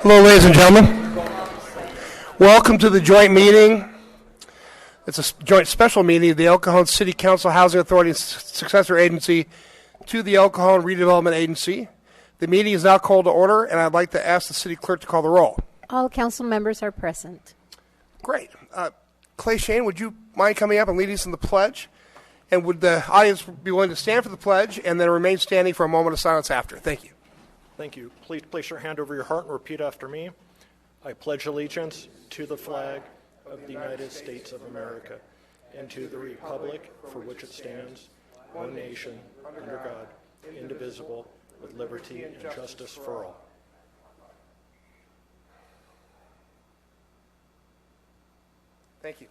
Hello, ladies and gentlemen. Welcome to the joint meeting. It's a joint special meeting of the El Cajon City Council Housing Authority and Successor Agency to the El Cajon Redevelopment Agency. The meeting is now called to order, and I'd like to ask the city clerk to call the roll. All council members are present. Great. Clay Shane, would you mind coming up and leading us in the pledge? And would the audience be willing to stand for the pledge and then remain standing for a moment of silence after? Thank you. Thank you. Please place your hand over your heart and repeat after me. I pledge allegiance to the flag of the United States of America and to the republic for which it stands, one nation, under God, indivisible, with liberty and justice for all. Thank you.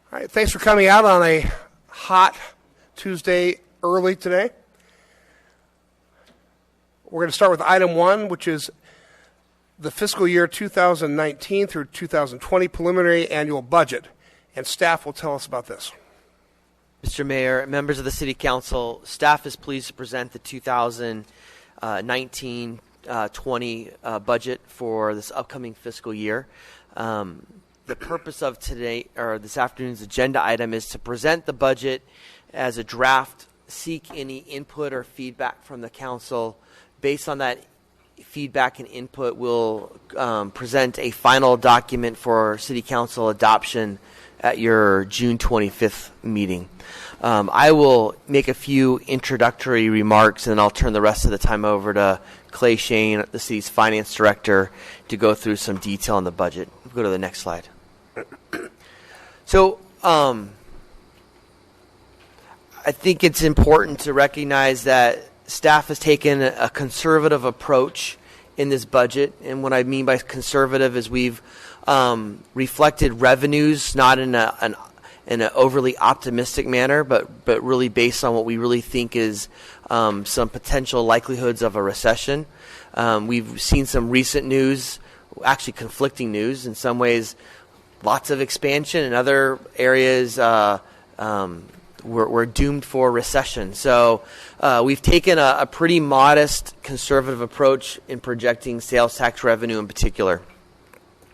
All right, thanks for coming out on a hot Tuesday early today. We're going to start with item 1, which is the fiscal year 2019 through 2020 preliminary annual budget, and staff will tell us about this. Mr. Mayor, members of the City Council, staff is pleased to present the 2019-20 budget for this upcoming fiscal year. The purpose of today or this afternoon's agenda item is to present the budget as a draft, seek any input or feedback from the council. Based on that feedback and input, we'll present a final document for City Council adoption at your June 25th meeting. I will make a few introductory remarks, and then I'll turn the rest of the time over to Clay Shane, the city's finance director, to go through some detail on the budget. We'll go to the next slide. So, I think it's important to recognize that staff has taken a conservative approach in this budget. And what I mean by conservative is we've reflected revenues not in an overly optimistic manner, but really based on what we really think is some potential likelihoods of a recession. We've seen some recent news, actually conflicting news. In some ways, lots of expansion. In other areas, we're doomed for recession. So we've taken a pretty modest, conservative approach in projecting sales tax revenue in particular.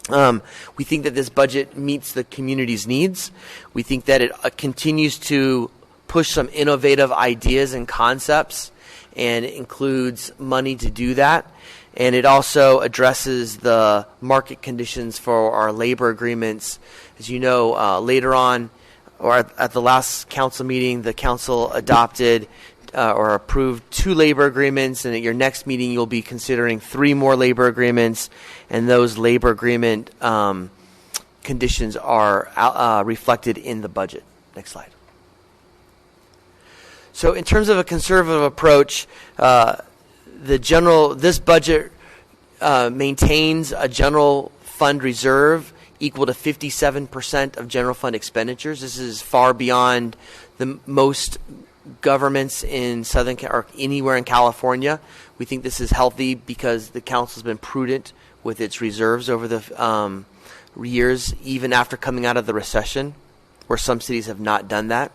We think that this budget meets the community's needs. We think that it continues to push some innovative ideas and concepts and includes money to do that. And it also addresses the market conditions for our labor agreements. As you know, later on, or at the last council meeting, the council adopted or approved 2 labor agreements, and at your next meeting you'll be considering 3 more labor agreements, and those labor agreement conditions are reflected in the budget. Next slide. So in terms of a conservative approach, this budget maintains a general fund reserve equal to 57% of general fund expenditures. This is far beyond the most governments in Southern or anywhere in California. We think this is healthy because the council has been prudent with its reserves over the years, even after coming out of the recession, where some cities have not done that.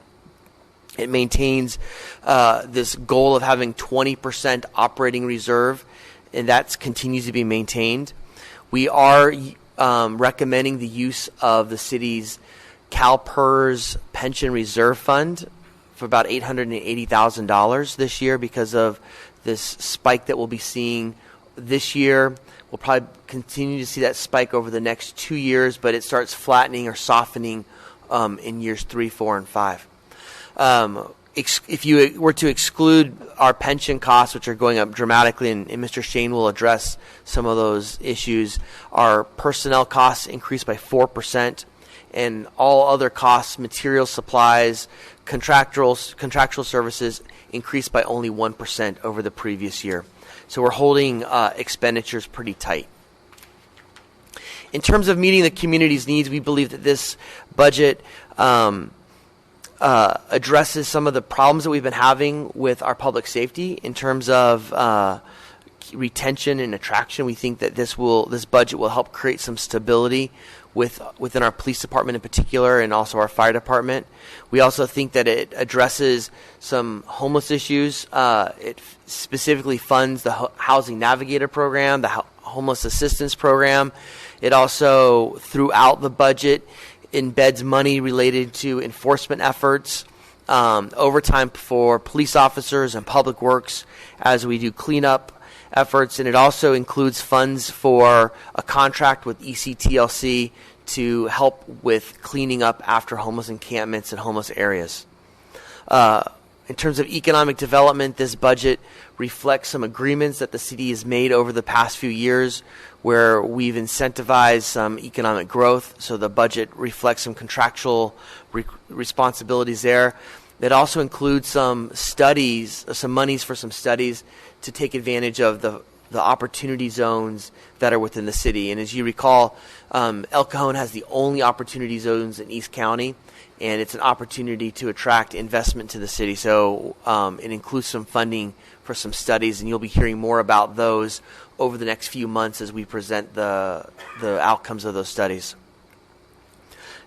It maintains this goal of having 20% operating reserve, and that continues to be maintained. We are recommending the use of the city's CalPERS pension reserve fund for about $880,000 this year because of this spike that we'll be seeing this year. We'll probably continue to see that spike over the next 2 years, but it starts flattening or softening in years 3, 4, and 5. If you were to exclude our pension costs, which are going up dramatically, and Mr. Shane will address some of those issues, our personnel costs increased by 4%, and all other costs, materials, supplies, contractual services increased by only 1% over the previous year. So we're holding expenditures pretty tight. In terms of meeting the community's needs, we believe that this budget addresses some of the problems that we've been having with our public safety in terms of retention and attraction. We think that this budget will help create some stability within our police department in particular, and also our fire department. We also think that it addresses some homeless issues. It specifically funds the Housing Navigator program, the Homeless Assistance program. It also, throughout the budget, embeds money related to enforcement efforts, overtime for police officers and public works as we do cleanup efforts, and it also includes funds for a contract with ECTLC to help with cleaning up after homeless encampments and homeless areas. In terms of economic development, this budget reflects some agreements that the city has made over the past few years where we've incentivized some economic growth, so the budget reflects some contractual responsibilities there. It also includes some studies, some monies for some studies to take advantage of the opportunity zones that are within the city. And as you recall, El Cajon has the only opportunity zones in East County, and it's an opportunity to attract investment to the city. So it includes some funding for some studies, and you'll be hearing more about those over the next few months as we present the outcomes of those studies.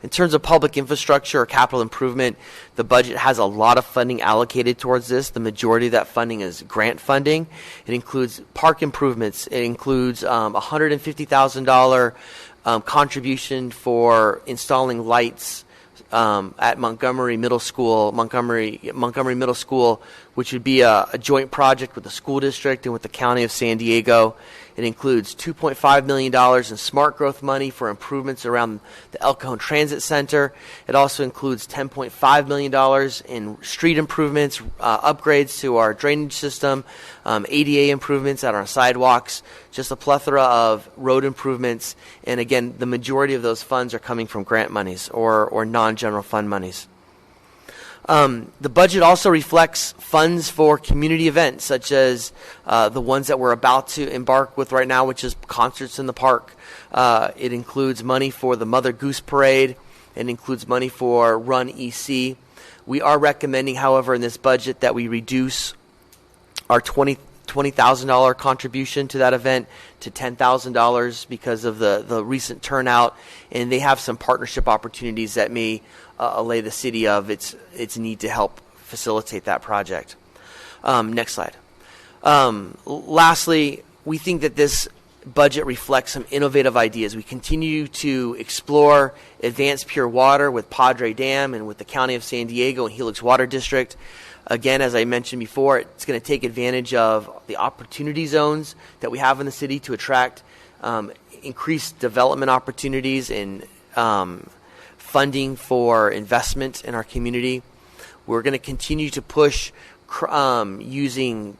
In terms of public infrastructure or capital improvement, the budget has a lot of funding allocated towards this. The majority of that funding is grant funding. It includes park improvements. It includes $150,000 contribution for installing lights at Montgomery Middle School, which would be a joint project with the school district and with the County of San Diego. It includes $2.5 million in smart growth money for improvements around the El Cajon Transit Center. It also includes $10.5 million in street improvements, upgrades to our drainage system, ADA improvements at our sidewalks, just a plethora of road improvements. And again, the majority of those funds are coming from grant monies or non-general fund monies. The budget also reflects funds for community events, such as the ones that we're about to embark with right now, which is concerts in the park. It includes money for the Mother Goose Parade. It includes money for Run EC. We are recommending, however, in this budget that we reduce our $20,000 contribution to that event to $10,000 because of the recent turnout, and they have some partnership opportunities that may allay the city of its need to help facilitate that project. Next slide. Lastly, we think that this budget reflects some innovative ideas. We continue to explore advanced pure water with Padre Dam and with the County of San Diego and Helix Water District. Again, as I mentioned before, it's going to take advantage of the opportunity zones that we have in the city to attract increased development opportunities and funding for investment in our community. We're going to continue to push using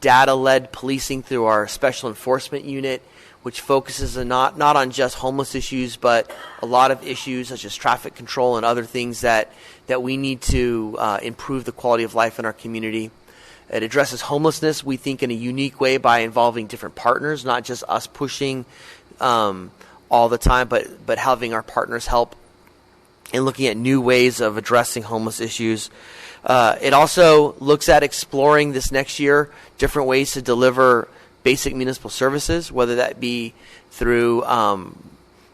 data-led policing through our special enforcement unit, which focuses not on just homeless issues, but a lot of issues such as traffic control and other things that we need to improve the quality of life in our community. It addresses homelessness, we think, in a unique way by involving different partners, not just us pushing all the time, but having our partners help in looking at new ways of addressing homeless issues. It also looks at exploring this next year different ways to deliver basic municipal services, whether that be through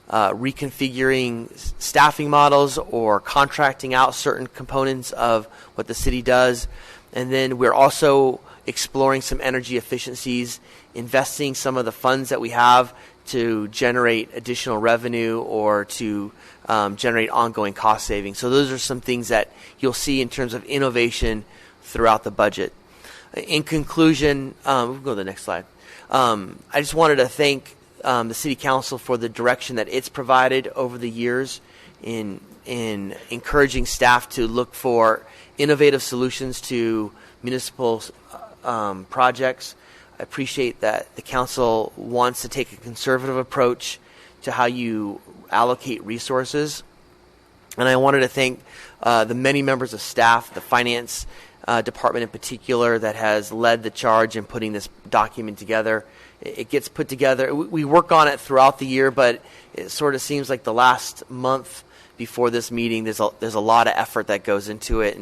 reconfiguring staffing models or contracting out certain components of what the city does. And then we're also exploring some energy efficiencies, investing some of the funds that we have to generate additional revenue or to generate ongoing cost savings. So those are some things that you'll see in terms of innovation throughout the budget. In conclusion, we'll go to the next slide. I just wanted to thank the City Council for the direction that it's provided over the years in encouraging staff to look for innovative solutions to municipal projects. I appreciate that the council wants to take a conservative approach to how you allocate resources. And I wanted to thank the many members of staff, the finance department in particular, that has led the charge in putting this document together. It gets put together. We work on it throughout the year, but it sort of seems like the last month before this meeting, there's a lot of effort that goes into it,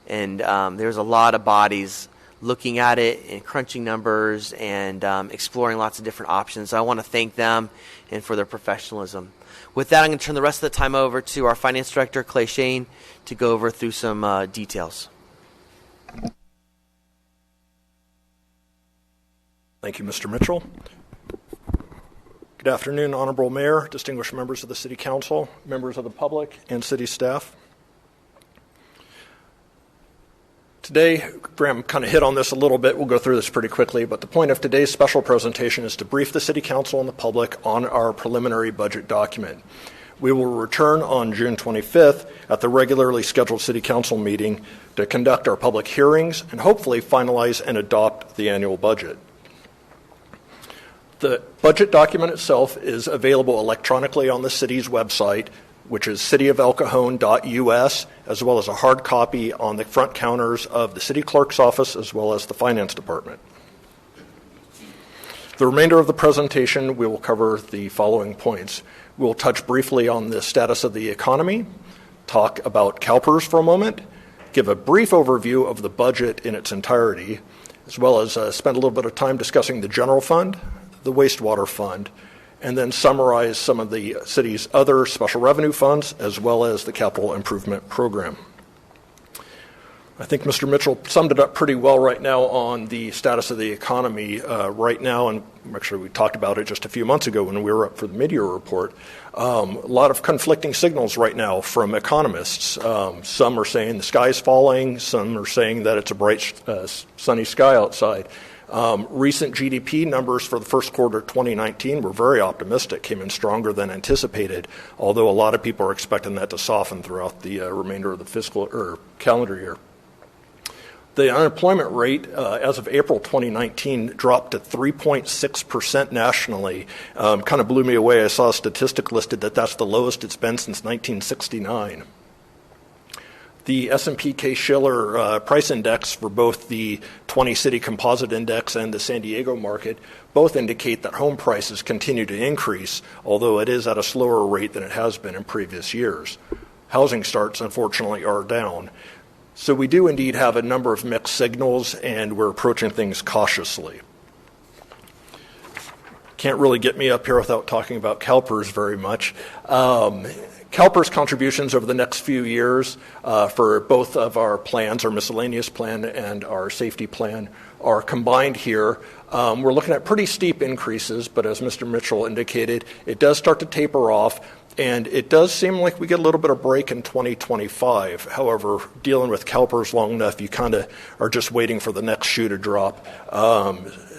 and there's a lot of bodies looking at it and crunching numbers and exploring lots of different options. So I want to thank them and for their professionalism. With that, I'm going to turn the rest of the time over to our Finance Director, Clay Shane, to go over through some details. Thank you, Mr. Mitchell. Good afternoon, Honorable Mayor, distinguished members of the City Council, members of the public, and city staff. Today, Graham kind of hit on this a little bit. We'll go through this pretty quickly, but the point of today's special presentation is to brief the City Council and the public on our preliminary budget document. We will return on June 25th at the regularly scheduled City Council meeting to conduct our public hearings and hopefully finalize and adopt the annual budget. The budget document itself is available electronically on the city's website, which is cityofElCajon.us, as well as a hard copy on the front counters of the city clerk's office as well as the finance department. The remainder of the presentation, we will cover the following points. We will touch briefly on the status of the economy, talk about CalPERS for a moment, give a brief overview of the budget in its entirety, as well as spend a little bit of time discussing the general fund, the wastewater fund, and then summarize some of the city's other special revenue funds as well as the capital improvement program. I think Mr. Mitchell summed it up pretty well right now on the status of the economy right now, and actually we talked about it just a few months ago when we were up for the mid-year report. A lot of conflicting signals right now from economists. Some are saying the sky's falling, some are saying that it's a bright sunny sky outside. Recent GDP numbers for the first quarter of 2019 were very optimistic, came in stronger than anticipated, although a lot of people are expecting that to soften throughout the remainder of the fiscal or calendar year. The unemployment rate as of April 2019 dropped to 3.6% nationally. Kind of blew me away. I saw a statistic listed that that's the lowest it's been since 1969. The S&P Case-Shiller price index for both the 20-city composite index and the San Diego market both indicate that home prices continue to increase, although it is at a slower rate than it has been in previous years. Housing starts, unfortunately, are down. So we do indeed have a number of mixed signals, and we're approaching things cautiously. Can't really get me up here without talking about CalPERS very much. CalPERS contributions over the next few years for both of our plans, our miscellaneous plan and our safety plan, are combined here. We're looking at pretty steep increases, but as Mr. Mitchell indicated, it does start to taper off, and it does seem like we get a little bit of break in 2025. However, dealing with CalPERS long enough, you kind of are just waiting for the next shoe to drop.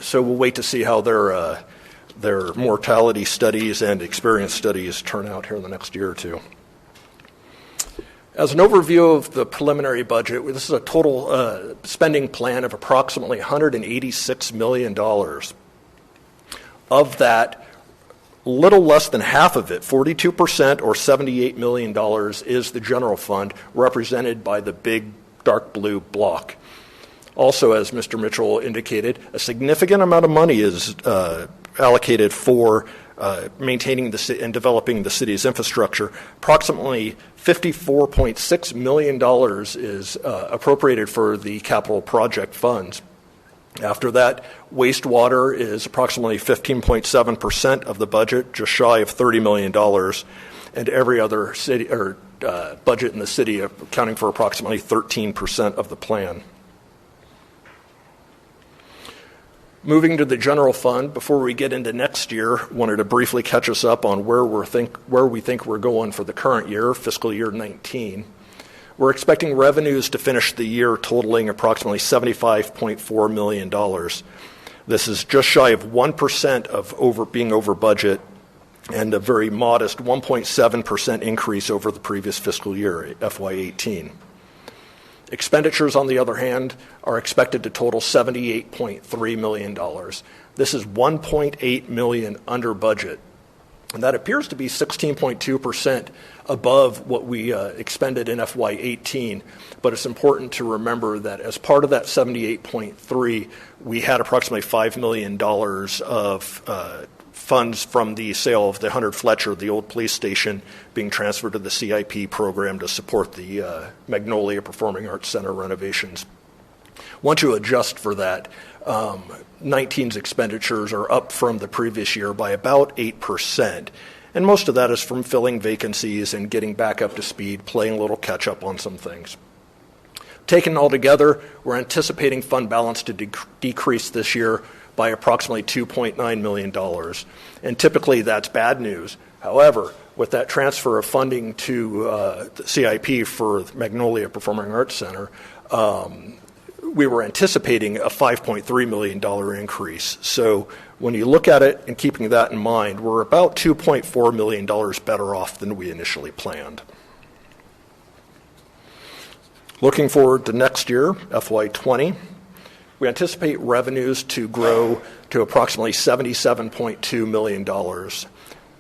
So we'll wait to see how their mortality studies and experience studies turn out here in the next year or two. As an overview of the preliminary budget, this is a total spending plan of approximately $186 million. Of that, little less than half of it, 42% or $78 million, is the general fund, represented by the big dark blue block. Also, as Mr. Mitchell indicated, a significant amount of money is allocated for maintaining and developing the city's infrastructure. Approximately $54.6 million is appropriated for the capital project funds. After that, wastewater is approximately 15.7% of the budget, just shy of $30 million, and every other city or budget in the city accounting for approximately 13% of the plan. Moving to the general fund, before we get into next year, wanted to briefly catch us up on where we think we're going for the current year, fiscal year 19. We're expecting revenues to finish the year totaling approximately $75.4 million. This is just shy of 1% of being over budget, and a very modest 1.7% increase over the previous fiscal year, FY18. Expenditures, on the other hand, are expected to total $78.3 million. This is $1.8 million under budget, and that appears to be 16.2% above what we expended in FY18. But it's important to remember that as part of that 78.3, we had approximately $5 million of funds from the sale of the 100 Fletcher, the old police station, being transferred to the CIP program to support the Magnolia Performing Arts Center renovations. Once you adjust for that, 19's expenditures are up from the previous year by about 8%. And most of that is from filling vacancies and getting back up to speed, playing a little catch up on some things. Taken all together, we're anticipating fund balance to decrease this year by approximately $2.9 million. And typically that's bad news. However, with that transfer of funding to the CIP for Magnolia Performing Arts Center, we were anticipating a $5.3 million increase. So when you look at it and keeping that in mind, we're about $2.4 million better off than we initially planned. Looking forward to next year, FY20, we anticipate revenues to grow to approximately $77.2 million.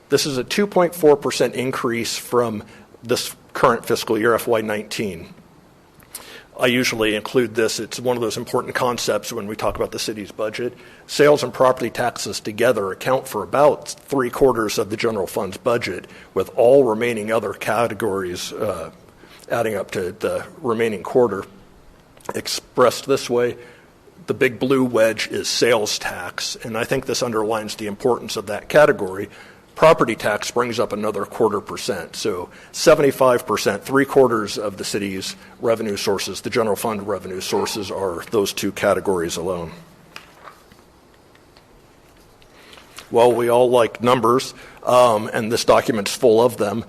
This is a 2.4% increase from this current fiscal year, FY19. I usually include this. It's one of those important concepts when we talk about the city's budget. Sales and property taxes together account for about 3/4 of the general fund's budget, with all remaining other categories adding up to the remaining quarter. Expressed this way, the big blue wedge is sales tax, and I think this underlines the importance of that category. Property tax brings up another 0.25%, so 75%, 3/4 of the city's revenue sources, the general fund revenue sources, are those two categories alone. Well, we all like numbers, and this document's full of them.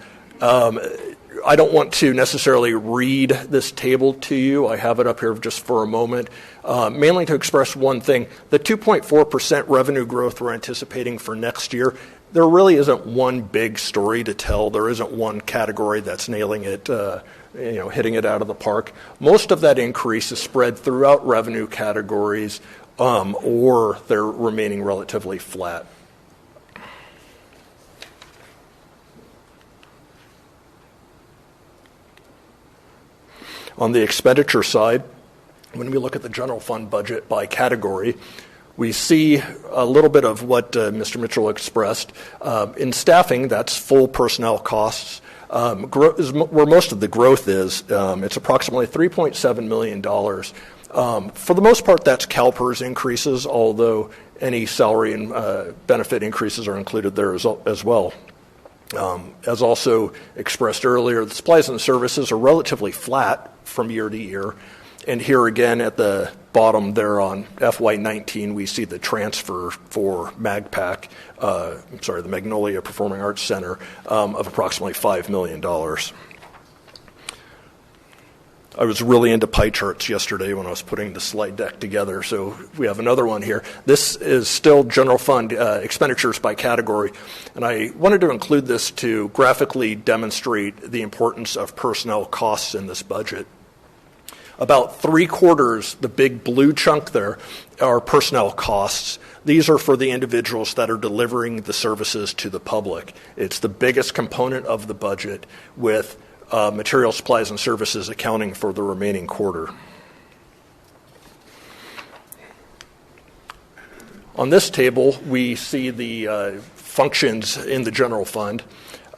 I don't want to necessarily read this table to you. I have it up here just for a moment, mainly to express one thing. The 2.4% revenue growth we're anticipating for next year, there really isn't one big story to tell. There isn't one category that's nailing it, hitting it out of the park. Most of that increase is spread throughout revenue categories, or they're remaining relatively flat. On the expenditure side, when we look at the general fund budget by category, we see a little bit of what Mr. Mitchell expressed. In staffing, that's full personnel costs. Where most of the growth is, it's approximately $3.7 million. For the most part, that's CalPERS increases, although any salary and benefit increases are included there as well. As also expressed earlier, the supplies and services are relatively flat from year to year. And here again at the bottom there on FY19, we see the transfer for MAGPAC, the Magnolia Performing Arts Center, of approximately $5 million. I was really into pie charts yesterday when I was putting the slide deck together, so we have another one here. This is still general fund expenditures by category, and I wanted to include this to graphically demonstrate the importance of personnel costs in this budget. About 3/4, the big blue chunk there, are personnel costs. These are for the individuals that are delivering the services to the public. It's the biggest component of the budget, with material, supplies, and services accounting for the remaining quarter. On this table, we see the functions in the general fund.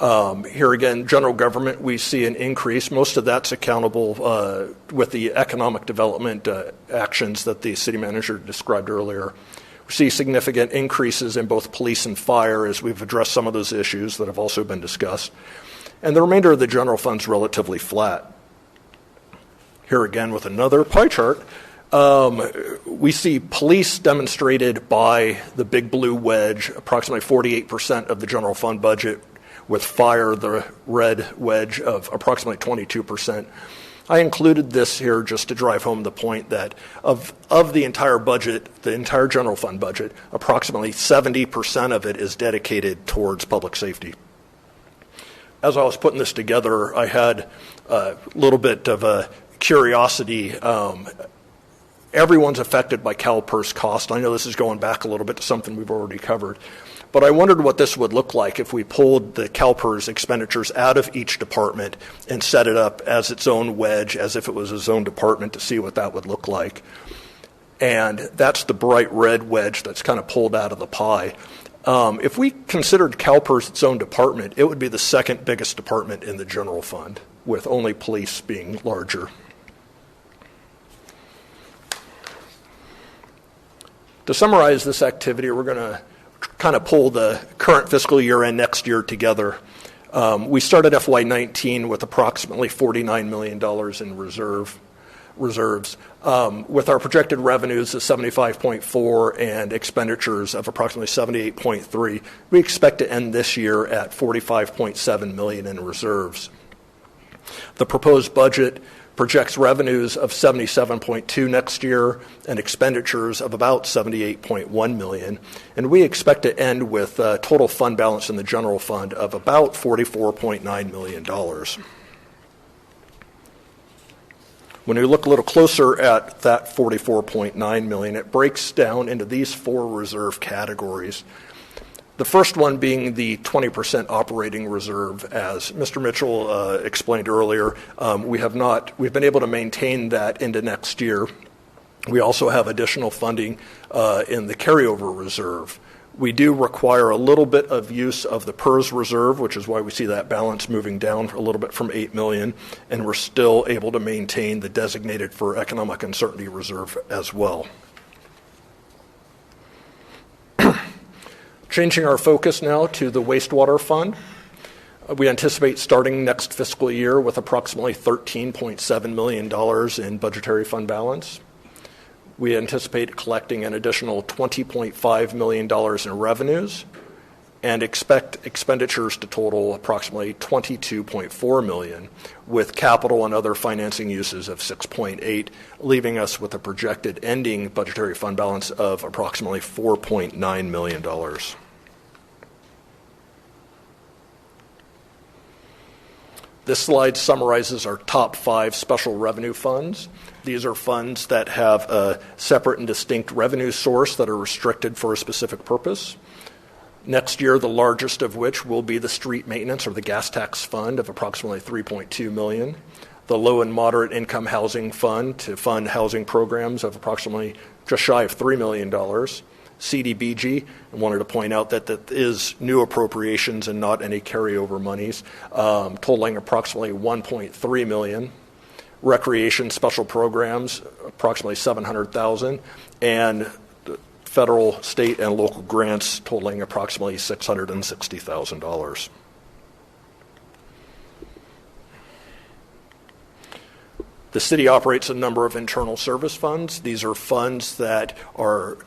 Here again, general government, we see an increase. Most of that's accountable with the economic development actions that the city manager described earlier. We see significant increases in both police and fire as we've addressed some of those issues that have also been discussed. And the remainder of the general fund's relatively flat. Here again with another pie chart, we see police demonstrated by the big blue wedge, approximately 48% of the general fund budget, with fire, the red wedge, of approximately 22%. I included this here just to drive home the point that of the entire budget, the entire general fund budget, approximately 70% of it is dedicated towards public safety. As I was putting this together, I had a little bit of a curiosity. Everyone's affected by CalPERS cost. I know this is going back a little bit to something we've already covered. But I wondered what this would look like if we pulled the CalPERS expenditures out of each department and set it up as its own wedge, as if it was its own department, to see what that would look like. And that's the bright red wedge that's kind of pulled out of the pie. If we considered CalPERS its own department, it would be the second biggest department in the general fund, with only police being larger. To summarize this activity, we're going to kind of pull the current fiscal year and next year together. We started FY19 with approximately $49 million in reserves, with our projected revenues of 75.4 and expenditures of approximately 78.3. We expect to end this year at 45.7 million in reserves. The proposed budget projects revenues of 77.2 next year and expenditures of about 78.1 million. And we expect to end with a total fund balance in the general fund of about $44.9 million. When we look a little closer at that 44.9 million, it breaks down into these four reserve categories. The first one being the 20% operating reserve. As Mr. Mitchell explained earlier, we've been able to maintain that into next year. We also have additional funding in the carryover reserve. We do require a little bit of use of the PERS reserve, which is why we see that balance moving down a little bit from 8 million, and we're still able to maintain the designated for economic uncertainty reserve as well. Changing our focus now to the wastewater fund. We anticipate starting next fiscal year with approximately $13.7 million in budgetary fund balance. We anticipate collecting an additional $20.5 million in revenues and expect expenditures to total approximately $22.4 million, with capital and other financing uses of $6.8, leaving us with a projected ending budgetary fund balance of approximately $4.9 million. This slide summarizes our top 5 special revenue funds. These are funds that have a separate and distinct revenue source that are restricted for a specific purpose. Next year, the largest of which will be the street maintenance or the gas tax fund of approximately $3.2 million. The low and moderate income housing fund to fund housing programs of approximately just shy of $3 million. CDBG, I wanted to point out that that is new appropriations and not any carryover monies, totaling approximately $1.3 million. Recreation special programs, approximately $700,000, and federal, state, and local grants totaling approximately $660,000. The city operates a number of internal service funds. These are funds that are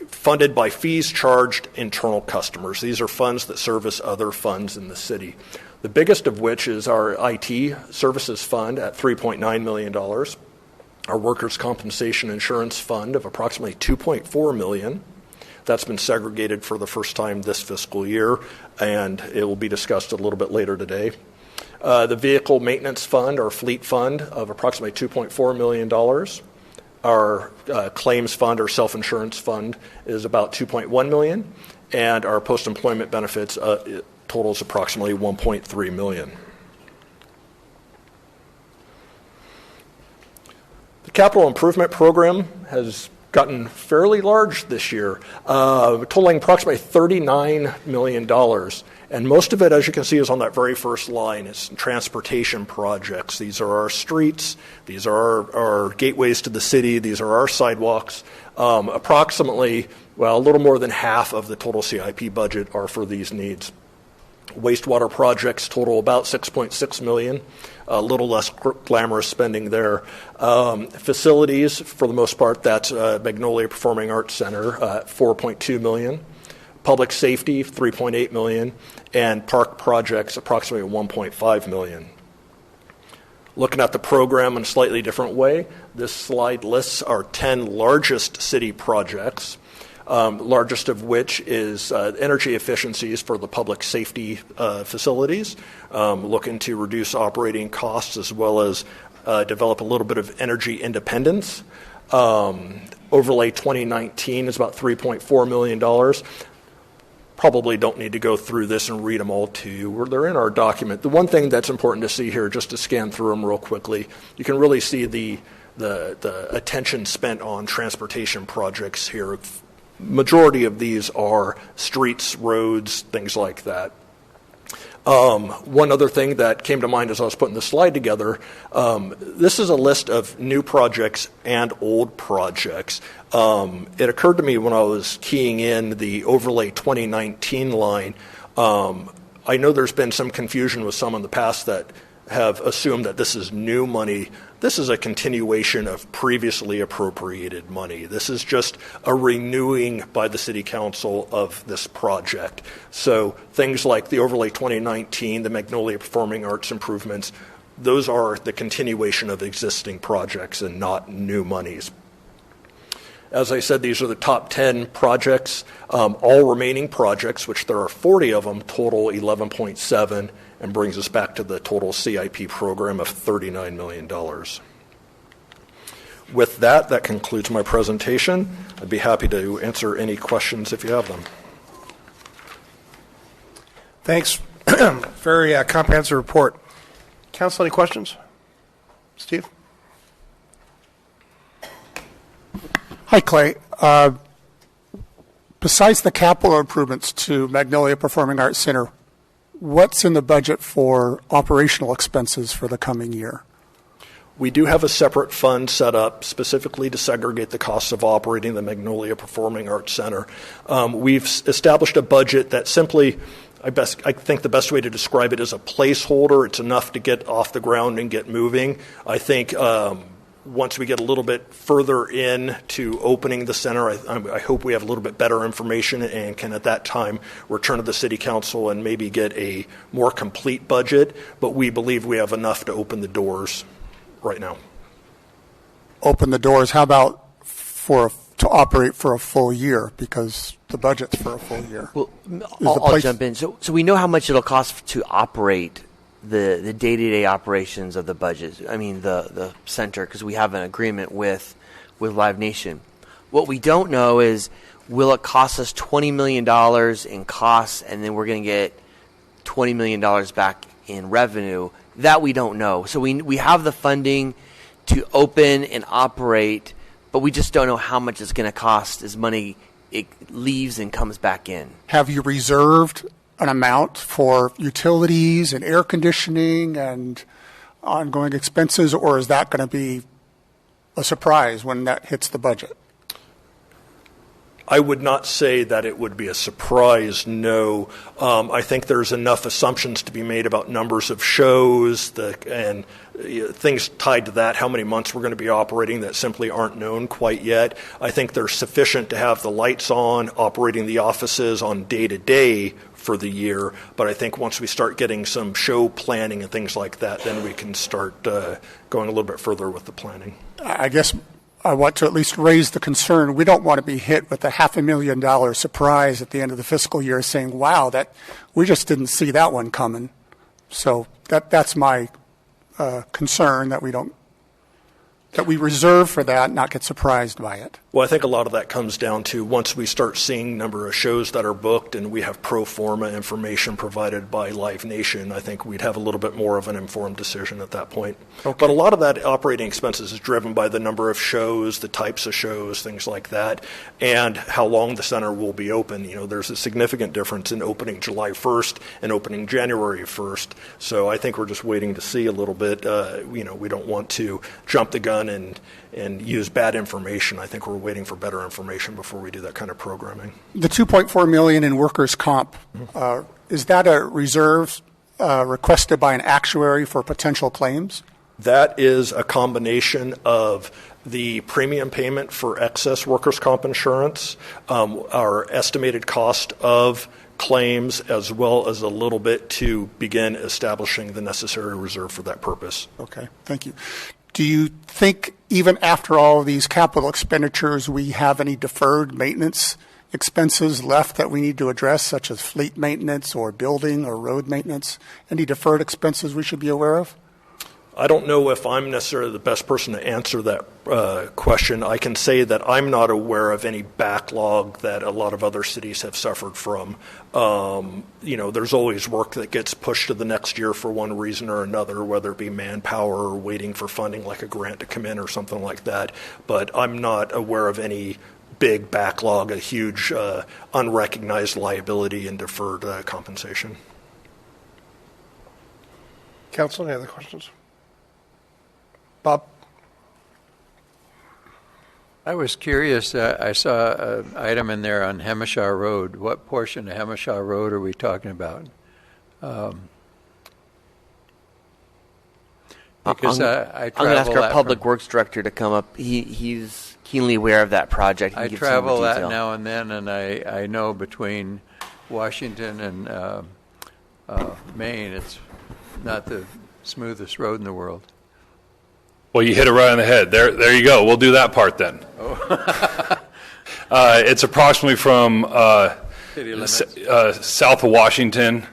funded by fees charged internal customers. These are funds that service other funds in the city. The biggest of which is our IT services fund at $3.9 million, our workers' compensation insurance fund of approximately $2.4 million. That's been segregated for the first time this fiscal year, and it will be discussed a little bit later today. The vehicle maintenance fund, or fleet fund, of approximately $2.4 million. Our claims fund, or self-insurance fund, is about $2.1 million, and our post-employment benefits totals approximately $1.3 million. The capital improvement program has gotten fairly large this year, totaling approximately $39 million. And most of it, as you can see, is on that very first line. It's transportation projects. These are our streets. These are our gateways to the city. These are our sidewalks. Approximately, well, a little more than half of the total CIP budget are for these needs. Wastewater projects total about $6.6 million, a little less glamorous spending there. Facilities, for the most part, that's Magnolia Performing Arts Center, $4.2 million. Public safety, $3.8 million, and park projects, approximately $1.5 million. Looking at the program in a slightly different way, this slide lists our 10 largest city projects, largest of which is energy efficiencies for the public safety facilities, looking to reduce operating costs as well as develop a little bit of energy independence. Overlay 2019 is about $3.4 million. Probably don't need to go through this and read them all to you. They're in our document. The one thing that's important to see here, just to scan through them real quickly, you can really see the attention spent on transportation projects here. Majority of these are streets, roads, things like that. One other thing that came to mind as I was putting the slide together, this is a list of new projects and old projects. It occurred to me when I was keying in the overlay 2019 line, I know there's been some confusion with some in the past that have assumed that this is new money. This is a continuation of previously appropriated money. This is just a renewing by the City Council of this project. So things like the overlay 2019, the Magnolia Performing Arts improvements, those are the continuation of existing projects and not new monies. As I said, these are the top 10 projects. All remaining projects, which there are 40 of them, total 11.7, and brings us back to the total CIP program of $39 million. With that, that concludes my presentation. I'd be happy to answer any questions if you have them. Thanks. Very comprehensive report. Council, any questions? Steve? Hi, Clay. Besides the capital improvements to Magnolia Performing Arts Center, what's in the budget for operational expenses for the coming year? We do have a separate fund set up specifically to segregate the costs of operating the Magnolia Performing Arts Center. We've established a budget that simply, I think the best way to describe it is a placeholder. It's enough to get off the ground and get moving. I think once we get a little bit further into opening the center, I hope we have a little bit better information and can at that time return to the City Council and maybe get a more complete budget. But we believe we have enough to open the doors right now. Open the doors. How about to operate for a full year, because the budget's for a full year? Well, I'll jump in. So we know how much it'll cost to operate the day-to-day operations of the budget. I mean, the center, because we have an agreement with Live Nation. What we don't know is, will it cost us $20 million in costs, and then we're going to get $20 million back in revenue? That we don't know. So we have the funding to open and operate, but we just don't know how much it's going to cost as money it leaves and comes back in. Have you reserved an amount for utilities and air conditioning and ongoing expenses, or is that going to be a surprise when that hits the budget? I would not say that it would be a surprise, no. I think there's enough assumptions to be made about numbers of shows and things tied to that, how many months we're going to be operating that simply aren't known quite yet. I think they're sufficient to have the lights on, operating the offices on day-to-day for the year. But I think once we start getting some show planning and things like that, then we can start going a little bit further with the planning. I guess I want to at least raise the concern. We don't want to be hit with a $500,000 surprise at the end of the fiscal year saying, wow, that we just didn't see that one coming. So that's my concern, that we reserve for that, not get surprised by it. Well, I think a lot of that comes down to once we start seeing number of shows that are booked and we have pro forma information provided by Live Nation, I think we'd have a little bit more of an informed decision at that point. Okay. But a lot of that operating expenses is driven by the number of shows, the types of shows, things like that, and how long the center will be open. You know, there's a significant difference in opening July 1st and opening January 1st. So I think we're just waiting to see a little bit. We don't want to jump the gun and use bad information. I think we're waiting for better information before we do that kind of programming. The $2.4 million in workers' comp, is that a reserve requested by an actuary for potential claims? That is a combination of the premium payment for excess workers' comp insurance, our estimated cost of claims, as well as a little bit to begin establishing the necessary reserve for that purpose. Okay, thank you. Do you think even after all of these capital expenditures, we have any deferred maintenance expenses left that we need to address, such as fleet maintenance or building or road maintenance? Any deferred expenses we should be aware of? I don't know if I'm necessarily the best person to answer that question. I can say that I'm not aware of any backlog that a lot of other cities have suffered from. There's always work that gets pushed to the next year for one reason or another, whether it be manpower or waiting for funding like a grant to come in or something like that. But I'm not aware of any big backlog, a huge unrecognized liability and deferred compensation. Council, any other questions? Bob? I was curious. I saw an item in there on Hemishar Road. What portion of Hemishar Road are we talking about? Because I I'm going to ask travel our that Public from- Works Director to come up. He's keenly aware of that project. He I can give some more travel that detail. now and then, and I know between Washington and Maine, it's not the smoothest road in the world. Well, you hit it right on the head. There you go. We'll do that part then. It's approximately from City limits. south of Washington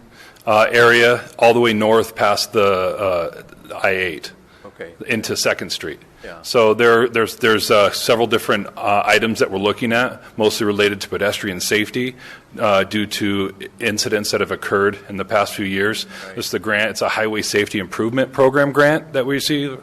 area all the way north past the I-8 Okay. into 2nd Street. Yeah. So there's several different items that we're looking at, mostly related to pedestrian safety due to incidents that have occurred in the past few years. Right. This is the grant. It's a Highway Safety Improvement Program grant that we receive.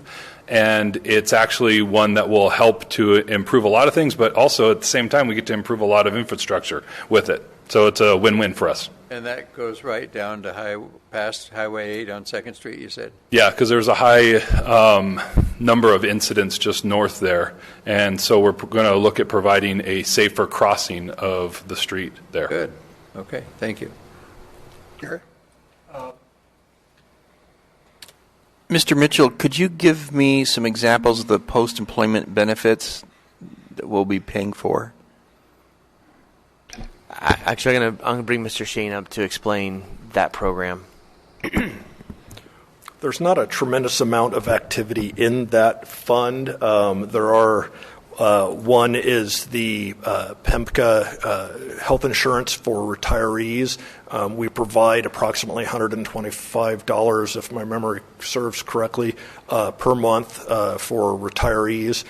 And it's actually one that will help to improve a lot of things, but also at the same time, we get to improve a lot of infrastructure with it. So it's a win-win for us. And that goes right down to past Highway 8 on 2nd Street, you said? Yeah, because there's a high number of incidents just north there. And so we're going to look at providing a safer crossing of the street there. Good. Okay, thank you. Gary? Mr. Mitchell, could you give me some examples of the post-employment benefits that we'll be paying for? Actually, I'm going to bring Mr. Shane up to explain that program. There's not a tremendous amount of activity in that fund. There are one is the PEMCA health insurance for retirees. We provide approximately $125, if my memory serves correctly, per month for retirees.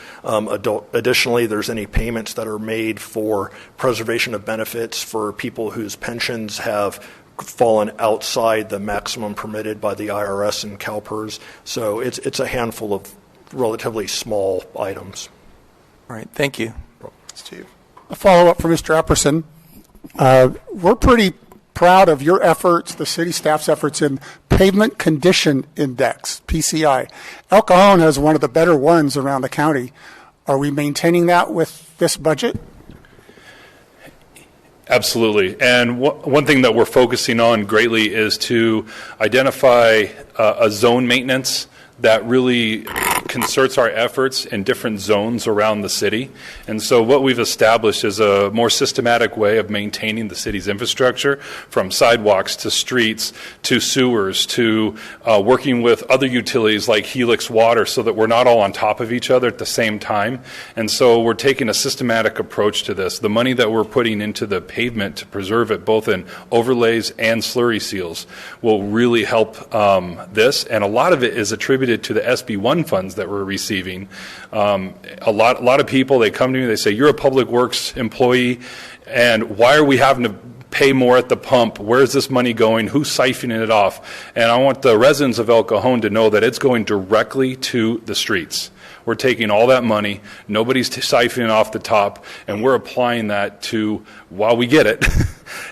Additionally, there's any payments that are made for preservation of benefits for people whose pensions have fallen outside the maximum permitted by the IRS and CalPERS. So it's a handful of relatively small items. All right, thank you. Steve? A follow-up for Mr. Epperson. We're pretty proud of your efforts, the city staff's efforts in Pavement Condition Index, PCI. El Cajon has one of the better ones around the county. Are we maintaining that with this budget? Absolutely. And one thing that we're focusing on greatly is to identify a zone maintenance that really concerts our efforts in different zones around the city. And so what we've established is a more systematic way of maintaining the city's infrastructure, from sidewalks to streets to sewers to working with other utilities like Helix Water, so that we're not all on top of each other at the same time. And so we're taking a systematic approach to this. The money that we're putting into the pavement to preserve it, both in overlays and slurry seals, will really help this. And a lot of it is attributed to the SB1 funds that we're receiving. A lot of people, they come to me, they say, you're a public works employee, and why are we having to pay more at the pump? Where's this money going? Who's siphoning it off? And I want the residents of El Cajon to know that it's going directly to the streets. We're taking all that money, nobody's siphoning off the top, and we're applying that to, while we get it,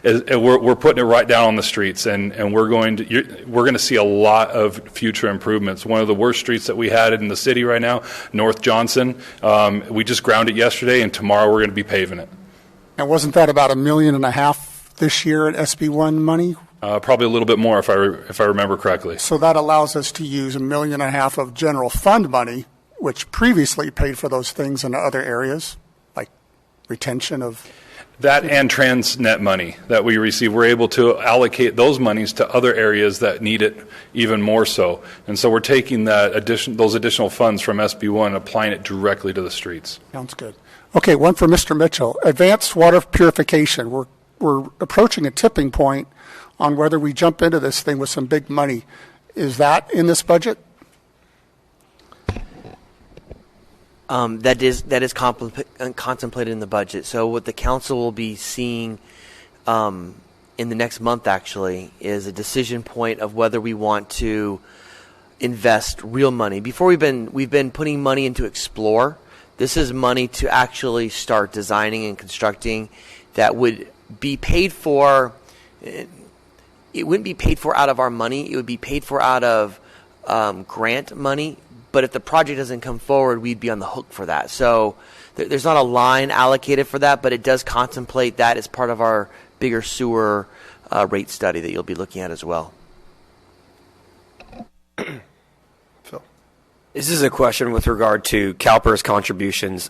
we're putting it right down on the streets, and we're going to see a lot of future improvements. One of the worst streets that we had in the city right now, North Johnson, we just ground it yesterday, and tomorrow we're going to be paving it. And wasn't that about $1.5 million this year in SB1 money? Probably a little bit more if I remember correctly. So that allows us to use $1.5 million of general fund money, which previously paid for those things in other areas, like retention of... That and Transnet money that we receive, we're able to allocate those monies to other areas that need it even more so. And so we're taking those additional funds from SB1 and applying it directly to the streets. Sounds good. Okay, one for Mr. Mitchell. Advanced water purification. We're approaching a tipping point on whether we jump into this thing with some big money. Is that in this budget? That is contemplated in the budget. So what the council will be seeing in the next month, actually, is a decision point of whether we want to invest real money. Before we've been putting money into Explore. This is money to actually start designing and constructing that would be paid for. It wouldn't be paid for out of our money. It would be paid for out of grant money, but if the project doesn't come forward, we'd be on the hook for that. So there's not a line allocated for that, but it does contemplate that as part of our bigger sewer rate study that you'll be looking at as well. Phil. This is a question with regard to CalPERS contributions.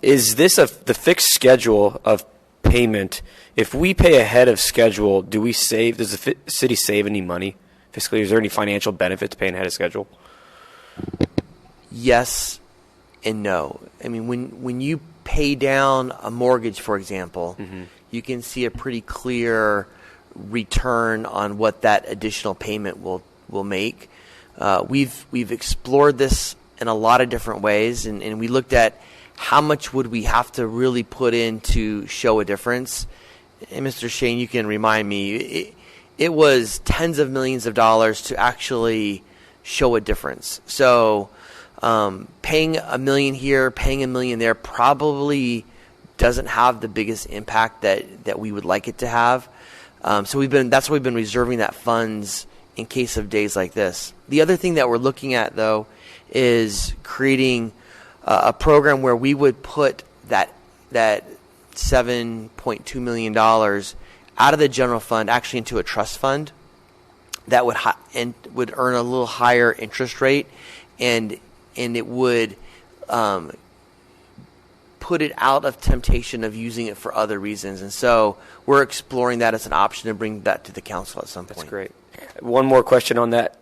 Is this the fixed schedule of payment? If we pay ahead of schedule, does the city save any money fiscally? Is there any financial benefit to paying ahead of schedule? Yes and no. I mean, when you pay down a mortgage, for example, you can see a pretty clear return on what that additional payment will make. We've explored this in a lot of different ways, and we looked at how much would we have to really put in to show a difference. And Mr. Shane, you can remind me, it was tens of millions of dollars to actually show a difference. So paying $1 million here, paying $1 million there probably doesn't have the biggest impact that we would like it to have. So that's why we've been reserving that funds in case of days like this. The other thing that we're looking at, though, is creating a program where we would put that $7.2 million out of the general fund actually into a trust fund that would earn a little higher interest rate, and it would put it out of temptation of using it for other reasons. And so we're exploring that as an option to bring that to the council at some point. That's great. One more question on that.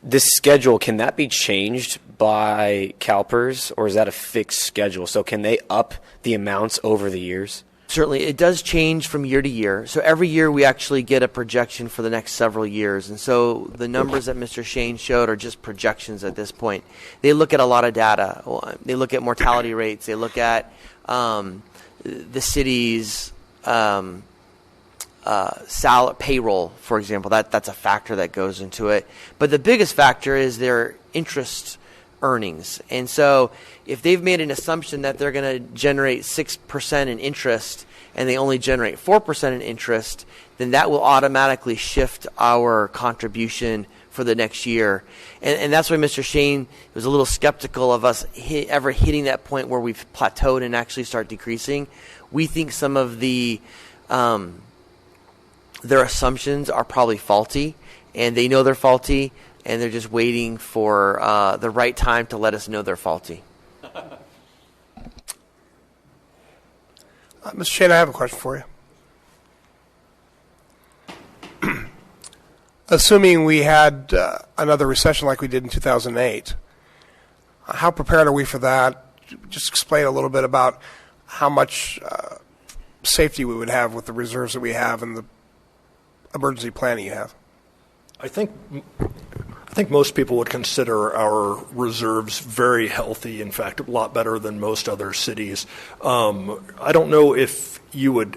This schedule, can that be changed by CalPERS, or is that a fixed schedule? So can they up the amounts over the years? Certainly, it does change from year to year. So every year we actually get a projection for the next several years. And so the numbers that Mr. Shane showed are just projections at this point. They look at a lot of data. They look at mortality rates. They look at the city's payroll, for example. That's a factor that goes into it. But the biggest factor is their interest earnings. And so if they've made an assumption that they're going to generate 6% in interest and they only generate 4% in interest, then that will automatically shift our contribution for the next year. And that's why Mr. Shane was a little skeptical of us ever hitting that point where we've plateaued and actually start decreasing. We think some of their assumptions are probably faulty, and they know they're faulty, and they're just waiting for the right time to let us know they're faulty. Mr. Shane, I have a question for you. Assuming we had another recession like we did in 2008, how prepared are we for that? Just explain a little bit about how much safety we would have with the reserves that we have and the emergency planning you have. I think most people would consider our reserves very healthy, in fact, a lot better than most other cities. I don't know if you would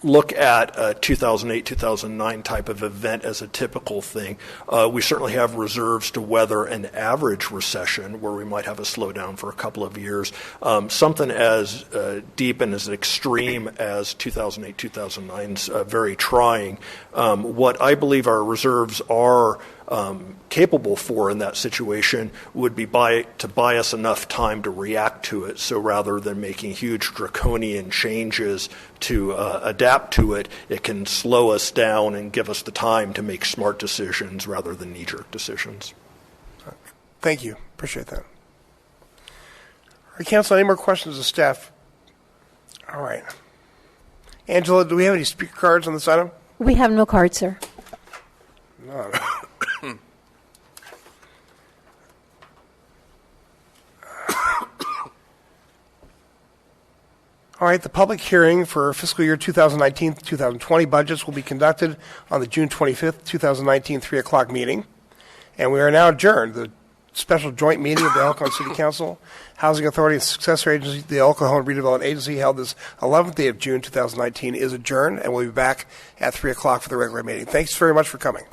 look at a 2008, 2009 type of event as a typical thing. We certainly have reserves to weather an average recession where we might have a slowdown for a couple of years. Something as deep and as extreme as 2008, 2009 is very trying. What I believe our reserves are capable for in that situation would be to buy us enough time to react to it. So rather than making huge draconian changes to adapt to it, it can slow us down and give us the time to make smart decisions rather than knee-jerk decisions. Thank you. Appreciate that. All right, Council, any more questions of staff? All right. Angela, do we have any speaker cards on this item? We have no cards, sir. No. All right, the public hearing for fiscal year 2019-2020 budgets will be conducted on the June 25th, 2019, 3 o'clock meeting. And we are now adjourned. The special joint meeting of the El Cajon City Council, Housing Authority, and Successor Agency, the El Cajon Redevelopment Agency, held this 11th day of June 2019, is adjourned, and we'll be back at 3 o'clock for the regular meeting. Thanks very much for coming.